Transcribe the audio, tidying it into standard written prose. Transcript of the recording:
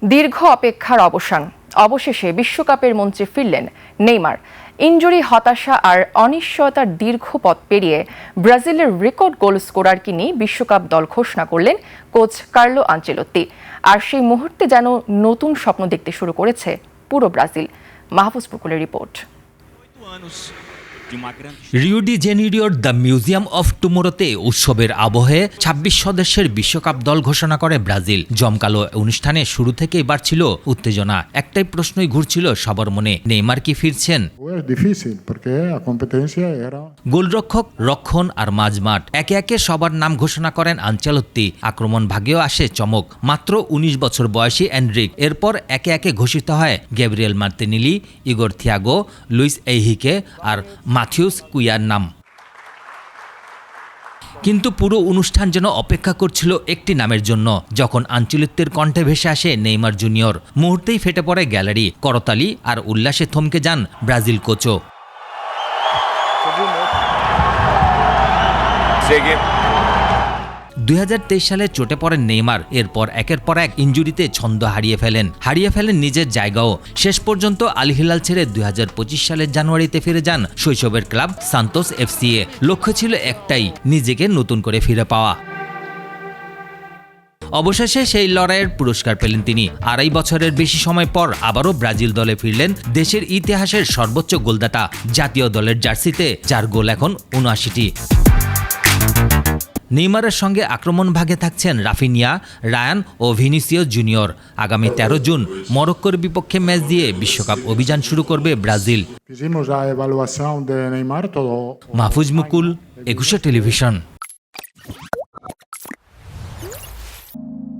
দীর্ঘ অপেক্ষার অবসান, অবশেষে বিশ্বকাপের মঞ্চে ফিরলেন নেইমার। ইনজুরি, হতাশা আর অনিশ্চয়তার দীর্ঘ পথ পেরিয়ে ব্রাজিলের রেকর্ড গোল স্কোরারকে নিয়ে বিশ্বকাপ দল ঘোষণা করলেন কোচ কার্লো আনচেলোত্তি। আর সেই মুহূর্তে যেন নতুন স্বপ্ন দেখতে শুরু করেছে পুরো ব্রাজিল। মাহফুজ বকুলের রিপোর্ট। রিও ডি জেনিরিওর দ্য মিউজিয়াম অফ টুমোরোতে উৎসবের আবহে ২৬ সদস্যের বিশ্বকাপ দল ঘোষণা করে ব্রাজিল। জমকালো অনুষ্ঠানে শুরু থেকেই বাড়ছিল উত্তেজনা। একটাই প্রশ্নই ঘুরছিল সবার মনে, নেইমার কি ফিরছেন? গোলরক্ষক, রক্ষণ আর মাঝমাঠ একে একে সবার নাম ঘোষণা করেন আনচেলোত্তি। আক্রমণ ভাগেও আসে চমক। মাত্র ১৯ বছর বয়সী এনরিক, এরপর একে একে ঘোষিত হয় গ্যাব্রিয়েল মার্তিনেলি, ইগোর থিয়াগো, লুইস এইহিকে আর মাথিউস কুইয়ার নাম। কিন্তু পুরো অনুষ্ঠান যেন অপেক্ষা করছিল একটি নামের জন্য। যখন আনচেলোত্তির কণ্ঠে ভেসে আসে নেইমার জুনিয়র, মুহূর্তেই ফেটে পড়ে গ্যালারি। করতালি আর উল্লাসে থমকে যান ব্রাজিল কোচও। ২০২৩ সালে চোটে পড়েন নেইমার। এরপর একের পর এক ইনজুরিতে ছন্দ হারিয়ে ফেলেন নিজের জায়গাও। শেষ পর্যন্ত আল হিলাল ছেড়ে ২০২৫ সালের জানুয়ারিতে ফিরে যান শৈশবের ক্লাব সান্তোস এফসি-এ। লক্ষ্য ছিল একটাই, নিজেকে নতুন করে ফিরে পাওয়া। অবশেষে সেই লড়াইয়ের পুরস্কার পেলেন তিনি। ২.৫ বছরের বেশি সময় পর আবারও ব্রাজিল দলে ফিরলেন দেশের ইতিহাসের সর্বোচ্চ গোলদাতা। জাতীয় দলের জার্সিতে যার গোল এখন ৭৯টি। নেইমারের সঙ্গে আক্রমণ ভাগে থাকছেন রাফিনিয়া, রায়ান ও ভিনিসিয়াস জুনিয়র। আগামী ১৩ জুন মরক্কোর বিপক্ষে ম্যাচ দিয়ে বিশ্বকাপ অভিযান শুরু করবে Brazil. Hicimos a evaluação de Neymar, todo. Mahfuz Mukul, ২১ television.